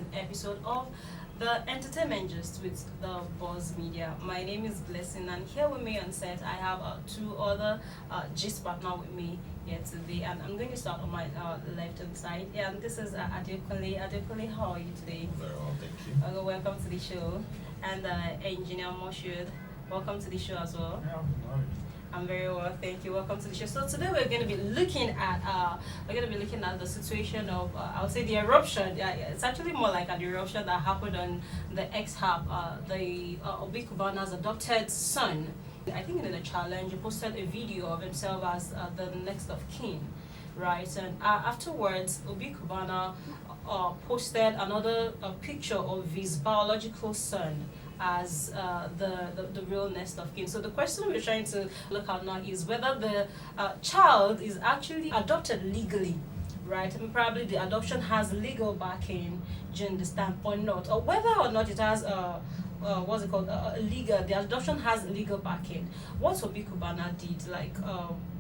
exciting episode of the Entertainment Gist with the Buzz Media. My name is Blessing, and here with me on set, I have two other gist partner with me here today. And I'm going to start on my left hand side. Yeah, and this is Adekunle. Adekunle, how are you today? Very well, thank you. Welcome to the show. And Engineer Moshood, welcome to the show as well. Yeah, I'm very well, thank you. Welcome to the show. So today we're going to be looking at the situation of I would say the eruption. Yeah, it's actually more like an eruption that happened on the X-Hub, the Obi Cubana's adopted son. I think in the challenge, he posted a video of himself as the next of kin, right? And afterwards, Obi Cubana posted another picture of his biological son as the real next of kin. So the question we're trying to look at now is whether the child is actually adopted legally, right? I mean, probably the adoption has legal backing, do you understand, or not, or whether or not it has what's it called, legal. The adoption has legal backing. What Obi Cubana did, like,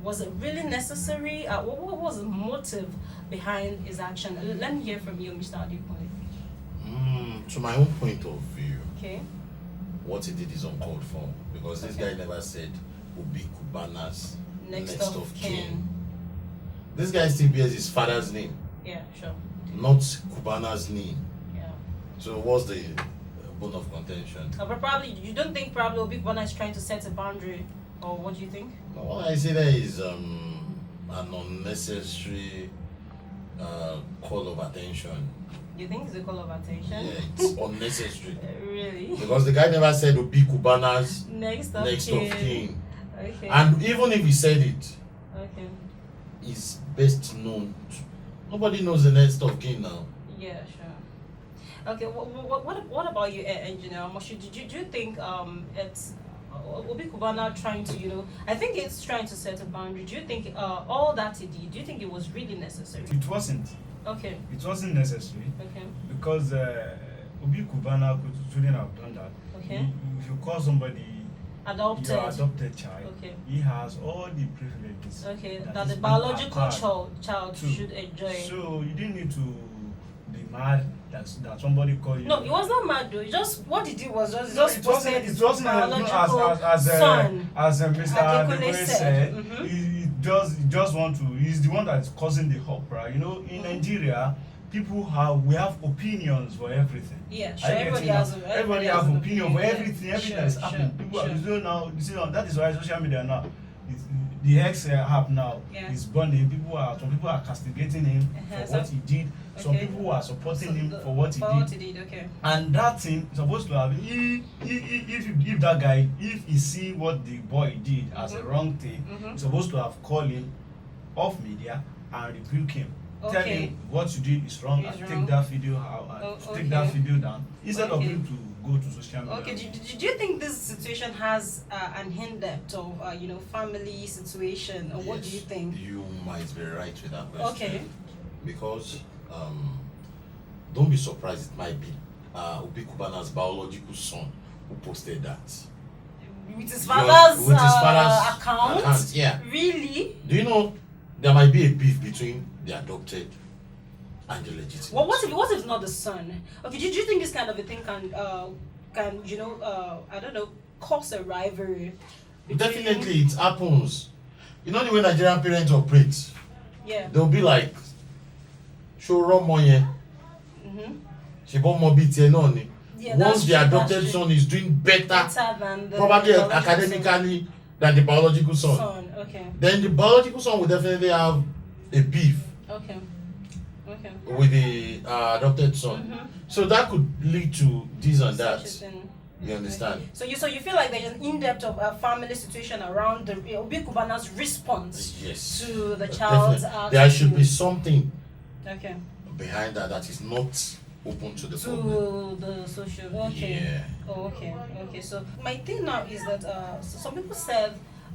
was it really necessary? What was the motive behind his action? Let me hear from you, Mr. Adekunle. To my own point of view, Okay. what he did is uncalled for, because this guy never said Obi Cubana's Next of kin. This guy still bears his father's name, Yeah, sure. not Cubana's name. Yeah. So what's the bone of contention? But probably you don't think probably Obi Cubana is trying to set a boundary, or what do you think? All I see there is an unnecessary call of attention. You think it's a call of attention? Yeah, it's unnecessary. Really? Because the guy never said Obi Cubana's Next of next kin. of kin. Okay. And even if he said it, Okay. he's best known to, nobody knows the next of kin now. Yeah, sure. Okay. What about you, Engineer Moshood? Do you think it's Obi Cubana trying to, I think it's trying to set a boundary. Do you think all that he did, do you think it was really necessary? It wasn't. Okay. It wasn't necessary Okay. because Obi Cubana shouldn't have done that. Okay. If you call somebody Adopted. your adopted child, Okay. he has all the privileges. Okay. that That is the being biological acquired child too. should enjoy. So you didn't need to be mad that somebody called you. No, he was not mad though. He just what he did was just It wasn't his as biological Mr. Adekunle Adekunle said. said. Mhm. He just want to. He's the one that's causing the uproar. In Nigeria, we have opinions for everything. Yeah, sure. I get Everybody it now. has. Everybody have an opinion for yeah. everything that Sure, is happening. sure, People sure. you see now. That is why social media now. The X app now Yeah. is burning. Some people are castigating him Uh-huh, for what he did. Some okay. people are supporting him So for what he for did. what he did, okay. And that thing supposed to have if that guy, if he see what the boy did as a Mhm. wrong thing, Mhm. he's supposed to have called him off media and rebuke him. Tell Okay. him what you did is wrong Is and wrong. take that video out and Oh, take that okay. video down instead of Okay. him to go to social media. Okay, do you think this situation has an in-depth of family situation, or what do you Yes, think? You might be right with that question. Okay. Because don't be surprised, it might be Obi Cubana's biological son who posted that. With his Because- father's, with his father's account? yeah. Really? Do you know there might be a beef between the adopted and the legitimate? Well, what if it's not the son? Okay, do you think this kind of a thing can I don't know, cause a rivalry? between- Definitely, it happens. You know the way Nigerian parents operate? Yeah. They'll be like, show wrong money. Mm-hmm. She bought more beat here, no ni. Yeah, Once the that's adopted true. son is doing better, Better than the probably biological academically, than the biological son, son. Okay. then the biological son will definitely have a beef Okay. Okay. with the adopted son. Mhm. So that could lead to this and that. Interesting. You understand? So you feel like there's an in-depth of a family situation around the Obi Cubana's response Yes. to the child's Definitely. There should be attitude. something Okay. behind that is not open to the To public. the social. Okay. Yeah. Oh, okay. Okay. So my thing now is that some people said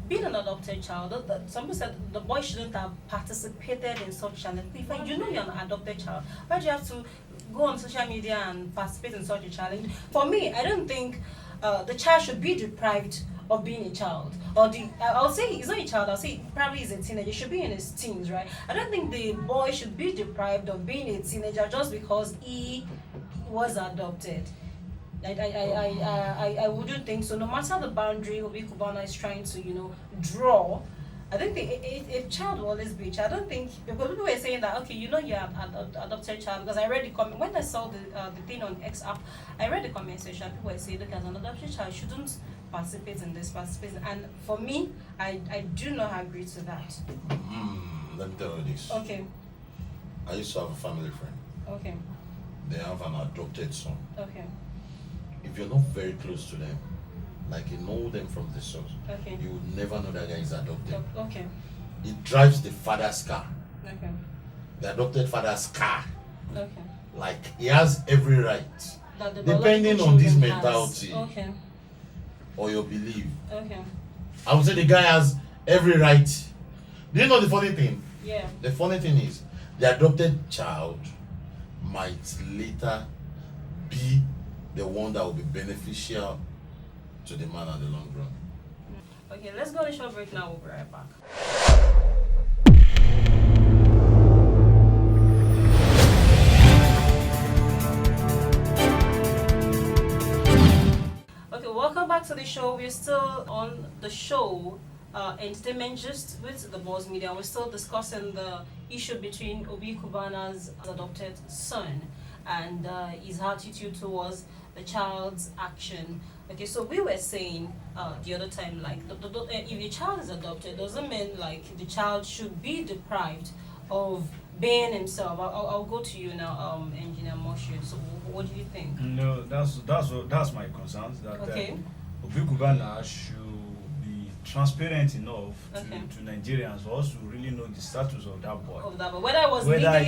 being an adopted child, some people said the boy shouldn't have participated in such challenge. If you know you're an adopted child, why do you have to go on social media and participate in such a challenge? For me, I don't think the child should be deprived of being a child. Or I'll say he's not a child, I'll say probably he's a teenager. He should be in his teens, right? I don't think the boy should be deprived of being a teenager just because he was adopted. I wouldn't think so. No matter the boundary Obi Cubana is trying to, draw, I think a child will always be a child. I don't think, because people were saying that, okay, you're an adopted child, because I read the comment, when I saw the thing on X app, I read the comment section, people were saying, look, as an adopted child, shouldn't participate in this, and for me, I do not agree to that. Let me tell you this. Okay. I used to have a family friend. Okay. They have an adopted son. Okay. If you're not very close to them, like you know them from the source, Okay. you would never know that guy is adopted. Okay. He drives the father's car, Okay. the adopted father's car. Okay. Like he has every right, That the depending biological on this children mentality has. Okay. or your belief. Okay. I would say the guy has every right. Do you know the funny thing? Yeah. The funny thing is, the adopted child might later be the one that will be beneficial to the man in the long run. Okay, let's go on a short break now. We'll be right back. Okay, welcome back to the show. We're still on the show, Entertainment Gist with the Boss Media. We're still discussing the issue between Obi Cubana's adopted son and his attitude towards the child's action. Okay, so we were saying the other time, like, if a child is adopted, doesn't mean like the child should be deprived of being himself. I'll go to you now, Engineer Moshe. So what do you think? No, that's my concerns. That Okay. Obi Cubana should be transparent enough Okay. to Nigerians for us to really know the status of that boy. Of that, but whether it was Whether legally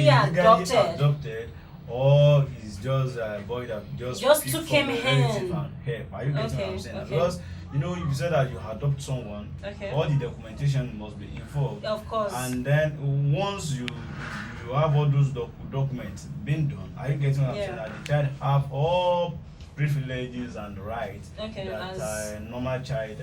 he's adopted. or he's just a boy that just picked took from him a relative in. and help. Are you getting what I'm saying? Okay. Because if you said that you adopt someone, Okay. all the documentation must be involved. Of course. And then once you have all those documents being done, are you getting what I'm saying? Yeah. That the child have all privileges and rights Okay, that as- a normal child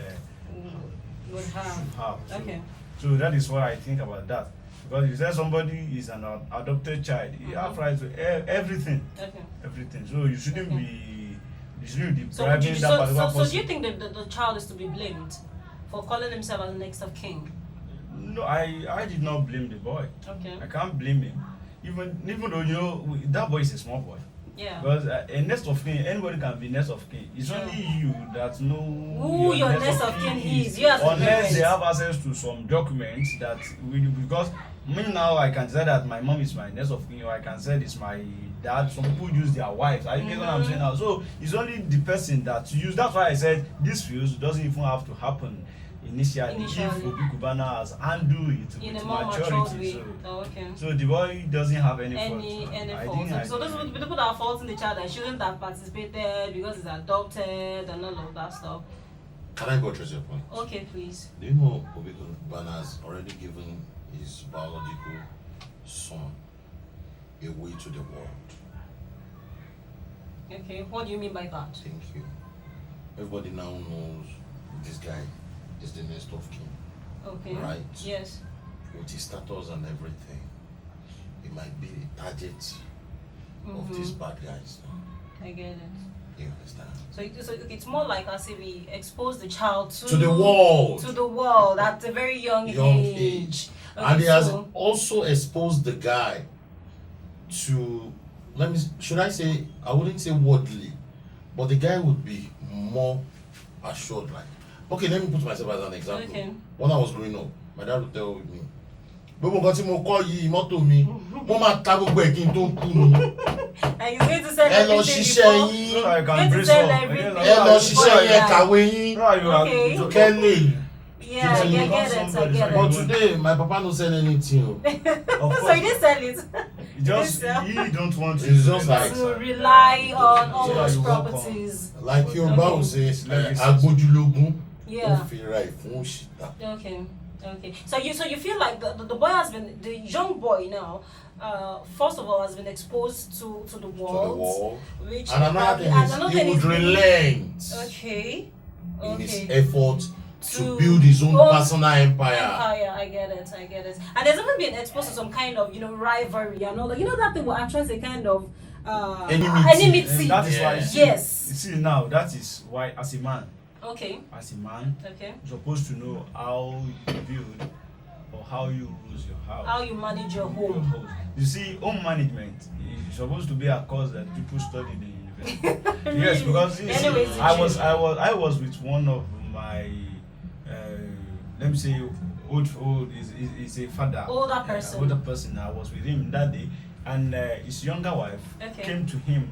Would should have. have. Okay. So that is what I think about that. Because if you say somebody is an adopted child, he have rights to everything. Okay. Everything. So you shouldn't Okay. be depriving So, that particular so person. do you think that the child is to be blamed for calling himself as the next of king? No, I did not blame the boy. Okay. I can't blame him. Even though that boy is a small boy. Yeah. Because a next of kin, anybody can be next of kin. It's only you that know Who your next of kin is. You as a unless parent. they have access to some documents that because me now I can say that my mom is my next of kin, or I can say this my dad. Some people use their wives. Are you getting what I'm saying now? So it's only the person that use. That's why I said this fuse doesn't even have to happen initially. If Obi Cubana has handled it In with a more matured maturity. way. Oh, okay. So the boy doesn't have any fault. Any I fault. think So those are the people that are faulting the child that shouldn't have participated because he's adopted and all of that stuff. Can I go to your point? Okay, please. Do you know Obi Cubana has already given his biological son away to the world? Okay, what do you mean by that? Thank you. Everybody now knows this guy is the next of kin. Okay. Right. Yes. With his status and everything, he might be the target of these bad guys. I get it. You understand? So it's more like as if we expose the child to To the world. To the world at a very young age. Okay, And he has so- also exposed the guy to, should I say, I wouldn't say worldly, but the guy would be more assured. Like, okay, let me put myself as an example. Okay. When I was growing up, my dad would tell me, gbogbo nǹkan tí mo kọ́ yìí mọ́tò mi mo máa ta gbogbo ẹ̀ kí n tó kú ni. And he's going to sell Ẹ lọ everything ṣiṣẹ́ before. yín, So I can Get to brace sell up. everything. ẹ lọ ṣiṣẹ́ yín, ẹ Yeah. kàwé yín, Okay. kẹ́lẹ̀. Yeah, I get it. I get But it. today, my papa no sell anything. Oh. Of So he course, didn't sell it. he don't want It's just like- To rely on all Yeah, those you walk on. properties. Like Yorùbá will say, Legacy. agbójúlógún, ó Yeah. fi ra ìfún òṣìta. Okay. Okay. So you feel like the boy has been, the young boy now, first of all has been exposed to the To the world. wall. Which And another thing and is, another he thing would is relent Okay. in his Okay. effort to To build his own own personal empire. Empire, I get it. And there's even been exposed to some kind of, rivalry and all that. You know that thing will actually say kind of enmity. And that is why. Yeah. Yes. You see now, that is why as a man, Okay. you're supposed to know how you build or how you use your house. How you manage your home. You see, home management is supposed to be a course that people study in university. Yes, because you see, Anyways, I was with one of my let me say old is a father. Older person. Older person. I was with him that day, and his younger wife came to him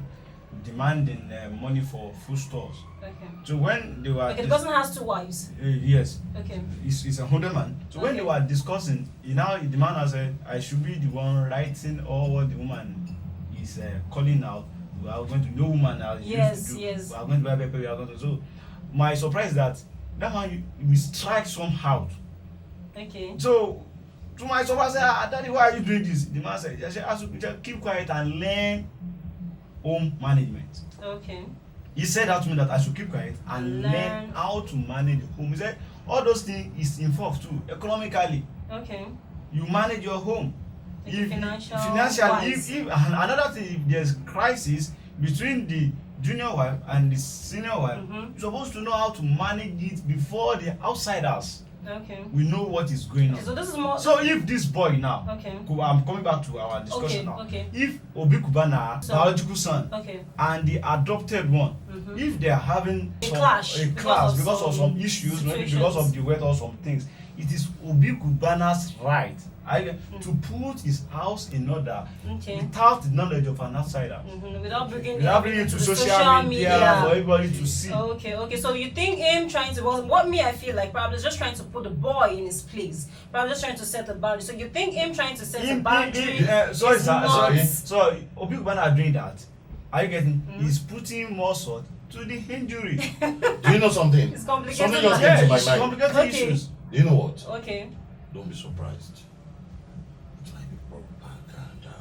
demanding money for food stores. Okay. So when they were Okay, the person has 2 wives. yes, Okay. he's a older man. So when they were discussing, the man has said, I should be the one writing all what the woman is calling out. We are going to know woman as Yes, used to do. yes. We are going to buy paper. We are going to. So my surprise that man we strike somehow. Okay. So to my surprise, I said, Daddy, why are you doing this? The man said, just keep quiet and learn home management. Okay. He said that to me that I should keep quiet and learn how to manage the home. He said all those things is involved too economically. Okay. You manage your home. Like financially, if and another thing, if there's crisis between the junior wife and the senior wife, you're supposed to know how to manage it before the outsiders. Okay. We know what is going on. So this is more. So if this boy now, Okay. I'm coming back to our discussion now. Okay. If Obi Cubana, biological son, Okay. and the adopted one, if they are having A clash because of some some issues, maybe situations. because of the weight or some things, it is Obi Cubana's right to put his house in order Okay. without the knowledge of an outsider. Without bringing it to social media for everybody to see. Okay. So you think him trying to, well, what me I feel like probably is just trying to put the boy in his place, probably just trying to set a boundary. So you think him trying to set a boundary? So Obi Cubana doing that. Are you getting? He's putting more salt to the injury. Do you know something? It's complicated. Something just Yeah, came to my it's mind. complicated Okay. issues. Do you know what? Okay. Don't be surprised. It might be propaganda.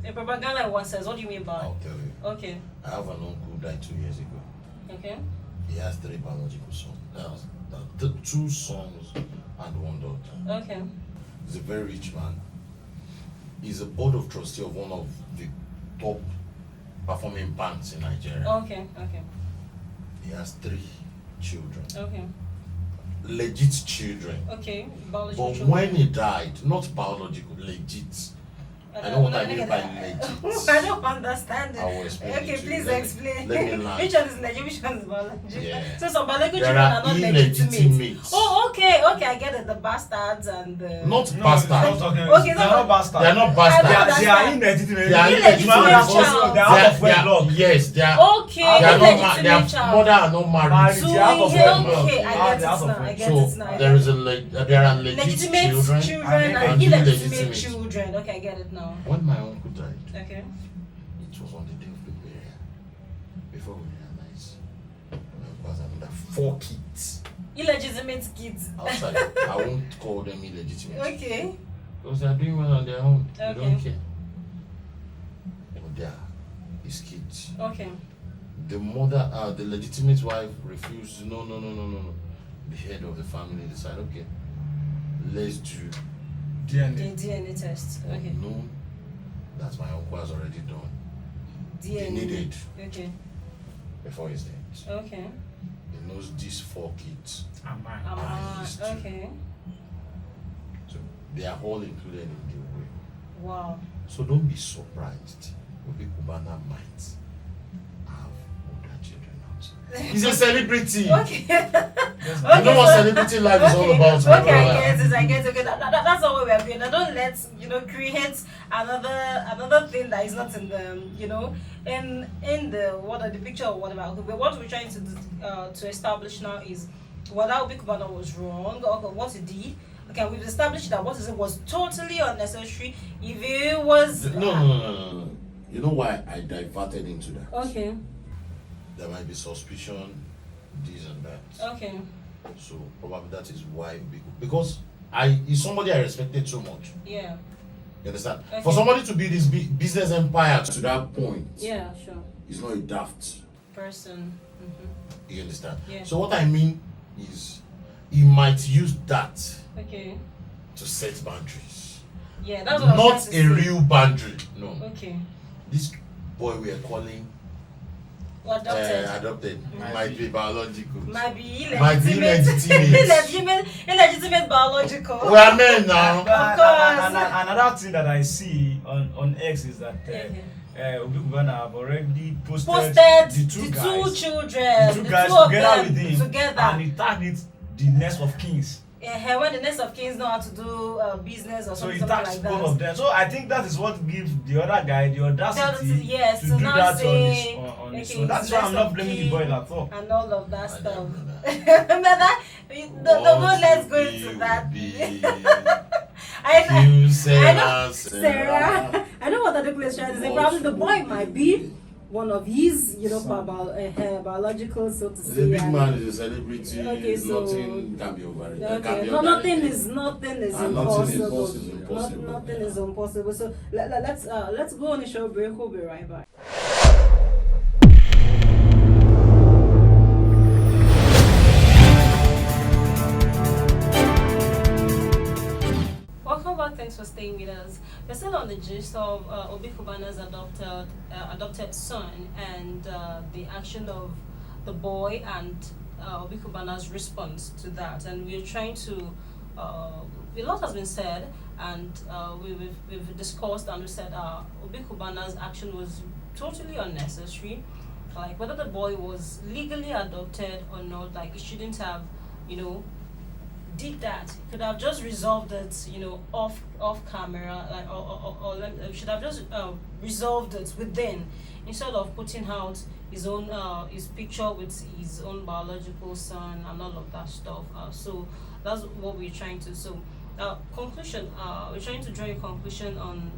A propaganda one says, what do you mean by? I'll tell you. Okay. I have an uncle who died 2 years ago. Okay. He has 3 biological sons. That was 2 sons and 1 daughter. Okay. He's a very rich man. He's a board of trustee of one of the top performing banks in Nigeria. Okay. He has 3 children. Okay. Legit children. Okay. But Biological children. when he died, not biological, legit. I know what I mean by legit. I don't understand it. I will explain Okay, it to you. please Let me- explain. let me land. Which one is legit? Which one is biological? Yeah. So some biological There children are are not legitimate. illegitimate. Oh, okay, I get it. The bastards and the. Not No, bastards. Okay, they're so- not bastards. They are not I bastards. don't They are understand. illegitimate. They are illegitimate illegitimate. child. They are out of wedlock. Yes, they are. Okay, They are not illegitimate their child. mother are not married. Married. So, They are out of okay, wedlock. I get They are out it of now. I get So it now. there is there are legit legitimate children, children and and illegitimate illegitimate. children. Okay, I get it now. When my uncle died, Okay. it was on the day of the burial. Before we realized, my uncle has another 4 kids Illegitimate kids. outside. I won't call them illegitimate Okay. because they are doing well on their own. They Okay. don't care. But they are his kids. Okay. The mother, the legitimate wife refused. No. The head of the family decided, okay, let's do The DNA. DNA test. Okay. no. That my uncle has already done. They DNA. needed Okay. before his death. Okay. He knows these 4 kids. Am Okay. So they are all included in the will. Wow. So don't be surprised. Obi Cubana might have older children outside. He's a celebrity. Okay. You know what celebrity life is all about. my Okay, I brother. get it. Okay, that's all we are doing. Now don't let create another thing that is not in the in the picture or whatever. Okay, but what we're trying to establish now is whether Obi Cubana was wrong or what he did. Okay, we've established that what he said was totally unnecessary. If it was No. You know why I diverted into that? Okay. There might be suspicion, this and that. Okay. So probably that is why because is somebody I respected so much. Yeah. You understand? Okay. For somebody to build this business empire to that point, Yeah. Sure. is not a daft. Person. You understand? Yeah. So what I mean is, he might use that Okay. to set boundaries. Yeah, that's what I was Not trying a to say. real boundary. No. Okay. This boy we are calling adopted might be biological. Might be illegitimate. illegitimate biological. We are men now. Of course. And another thing that I see on X is that Obi Cubana have already posted the two children, the two the guys two of together them with him, together. and he tagged it the nest of kings. When the nest of kings know how to do business or So he something tags like both that. of them. So I think that is what gives the other guy the audacity Yes, to to do now that say, on his okay, own. That's why I'm not blaming the boy at all. and all of that I stuff. don't know that. Remember that? Let's go into that. You Sarah. I know what the question is. Probably the boy might be one of his, biological, so to say. The big man is a celebrity. Okay, so nothing can be over it. okay, no, nothing is impossible. Impossible. Nothing is impossible. So let's go on a short break. We'll be right back. Welcome back. Thanks for staying with us. We're still on the gist of Obi Cubana's adopted son and the action of the boy and Obi Cubana's response to that. And we're trying to. A lot has been said, and we've discussed and we said Obi Cubana's action was totally unnecessary. Like whether the boy was legally adopted or not, like it shouldn't have, did that. Could have just resolved it, off camera, like or should have just resolved it within, instead of putting out his own his picture with his own biological son and all of that stuff. So that's what we're trying to. So conclusion. We're trying to draw a conclusion on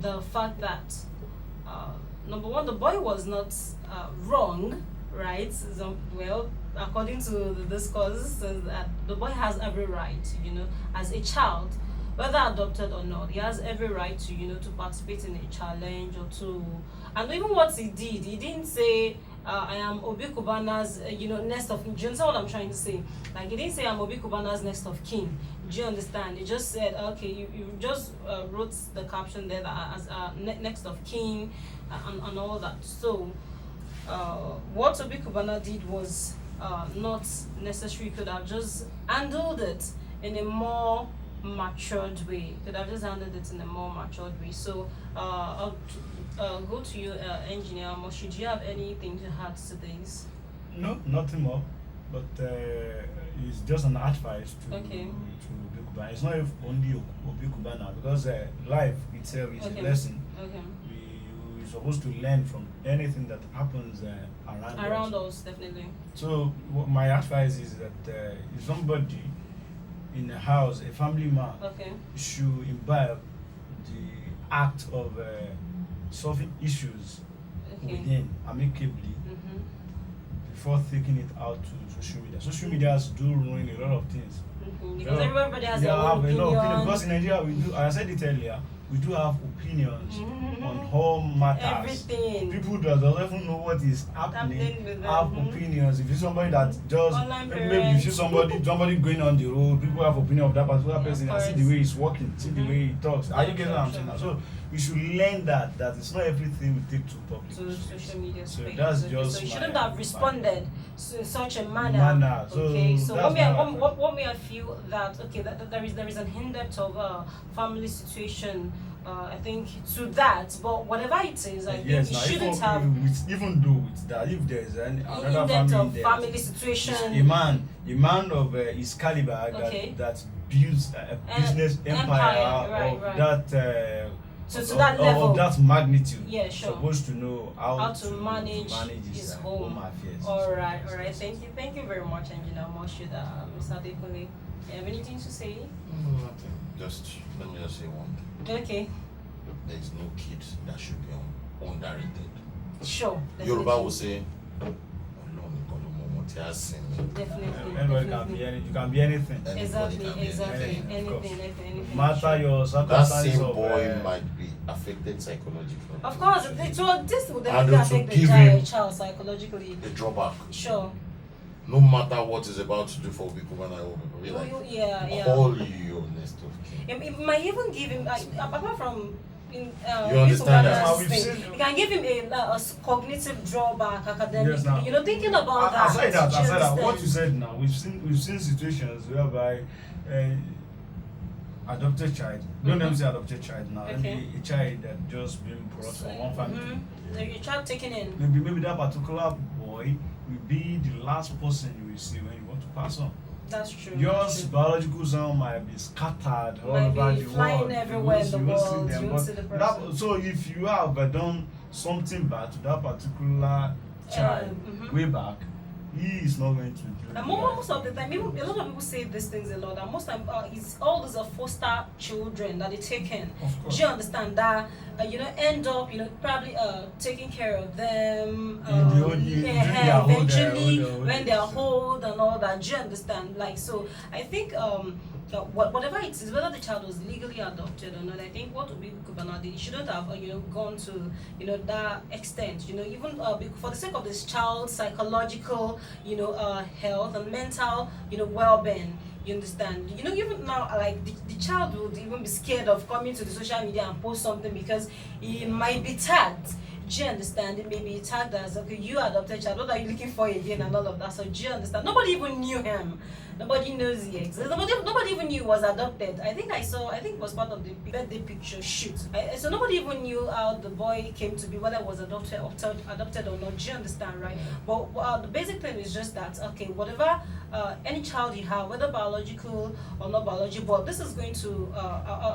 the fact that number one, the boy was not wrong, right? So, well, according to the discourse, that the boy has every right, as a child, whether adopted or not, he has every right to, to participate in a challenge or to, and even what he didn't say, I am Obi Cubana's, next of kin. Do you understand what I'm trying to say? Like, he didn't say I'm Obi Cubana's next of kin. Do you understand? He just said, okay, you just wrote the caption there that as next of kin and all that. So, what Obi Cubana did was not necessary. Could have just handled it in a more matured way. Could have just handled it in a more matured way. So I'll go to you, Engineer Moshi. Do you have anything to add to this? No, nothing more. But it's just an advice to Okay. Obi Cubana. It's not only Obi Cubana, because life itself is a lesson. Okay. We're supposed to learn from anything that happens around us. Us, definitely. So my advice is that if somebody in a house, a family man, Okay. should imbibe the act of solving issues Okay. within amicably Mm-hmm. before taking it out to social media. Social medias do ruin a lot of things. Mm-hmm. Because Yeah. everybody has Yeah, their own have a lot of opinion. opinion. Because in Nigeria, we do, I said it earlier, we do have opinions Mhm. on home matters. Everything. People that don't even know what is happening Happening with them. have Mhm. opinions. If you see somebody that just Online maybe you see somebody going on the road, people have opinion of that particular Yeah, person of and see the course. way he's walking, see the Mhm. way he talks. Are you Yeah, getting what I'm sure, saying now? sure. So we should learn that it's not everything we take to public To space. social media So space. that's Okay, just so you my- shouldn't have my- responded in such a manner. So Okay, so that's what may my advice. what may I feel that that there is an in-depth of family situation. I think to that, but whatever it is, I think Yes, you now shouldn't have even though with that, if there's another in-depth family of there, family situation. a man of his caliber Okay. that builds a business empire, empire right, of right. that To of, that level. of that magnitude. Yeah, sure. Supposed to know How to manage his his home home. affairs. All right. Thank you very much, Engineer Moshood, Mr. Adekunle. You have anything to say? Nothing. Let me just say one thing. Okay, There is no kid that should be underrated. sure. Yoruba will say, "Ọlọ́run nìkan ló mọ ọmọ tí a sìn mí." Definitely. Anybody can be you can be anything. Anybody Exactly, can be exactly. anything. of course. Anything. No matter your That circumstances same of boy might be affected psychologically. Of course, this would And definitely to affect the give him- child psychologically. The drawback. Sure. No matter what is about to do for Obi Cubana, it will be like, Yeah. call you your next of kin. It might even give him, apart from You understand that? Cubana's We've thing. seen- You can give him a cognitive drawback, academic. Yes, now. You know, thinking about that. I said that. do I you said that. What you understand? said now, we've seen situations whereby adopted child. Don't let me say adopted child now. Okay. Maybe a child that just been brought from one family. Like your child taken in. Maybe that particular boy will be the last person you will see when you want to pass on. That's true. Yours biological son might be scattered all Might over be the flying world. everywhere in the You won't see world. them, You won't but see the that- person. so if you have done something bad to that particular child way back, he is not going to do And most of the time, a lot of people say these things a lot. And most time, it's all these are foster children that they take in. Of course. Do you understand that? End up, probably taking care of them. In the old age, during their older- Eventually, older when they are age. old and all that. Do you understand? Like, so I think whatever it is, whether the child was legally adopted or not, I think what Obi Cubana did, he shouldn't have gone to that extent. Even for the sake of this child's psychological health and mental well-being. You understand? Even now, like the child would even be scared of coming to the social media and post something because he might be tagged. Do you understand? It may be tagged as, okay, you adopted child, what are you looking for again, and all of that. So do you understand? Nobody even knew him. Nobody knows he exists. Nobody even knew he was adopted. I think it was part of the birthday picture shoot. So nobody even knew how the boy came to be, whether it was adopted or not. Do you understand, right? But the basic thing is just that, okay, whatever any child you have, whether biological or not biological, but this is going to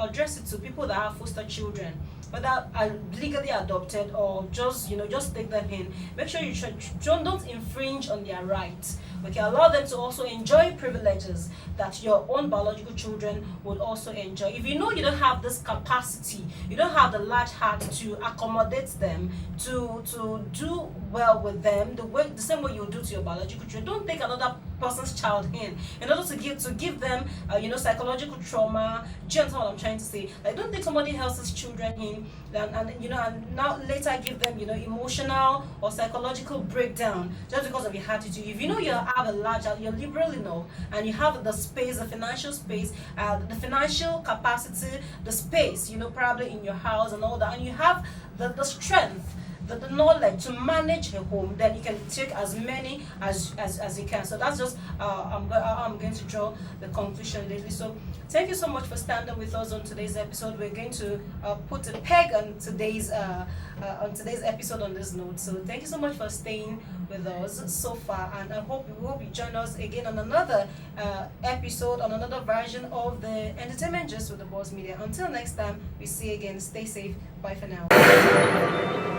address it to people that have foster children, whether are legally adopted or just take them in. Make sure you don't infringe on their rights. Okay, allow them to also enjoy privileges that your own biological children would also enjoy. If you know you don't have this capacity, you don't have the large heart to accommodate them, to do well with them, the same way you do to your biological children, don't take another person's child in order to give them psychological trauma. Do you understand what I'm trying to say? Like, don't take somebody else's children in and now later give them emotional or psychological breakdown just because of your attitude. If you know you have a large, you're liberal enough, and you have the space, the financial space, the financial capacity, the space, probably in your house and all that, and you have the strength, the knowledge to manage a home, then you can take as many as you can. So that's just I'm going to draw the conclusion lately. So thank you so much for standing with us on today's episode. We're going to put a peg on today's episode on this note. So thank you so much for staying with us so far, and I hope you join us again on another episode, on another version of the Entertainment Just with the Boss Media. Until next time, we see you again. Stay safe. Bye for now.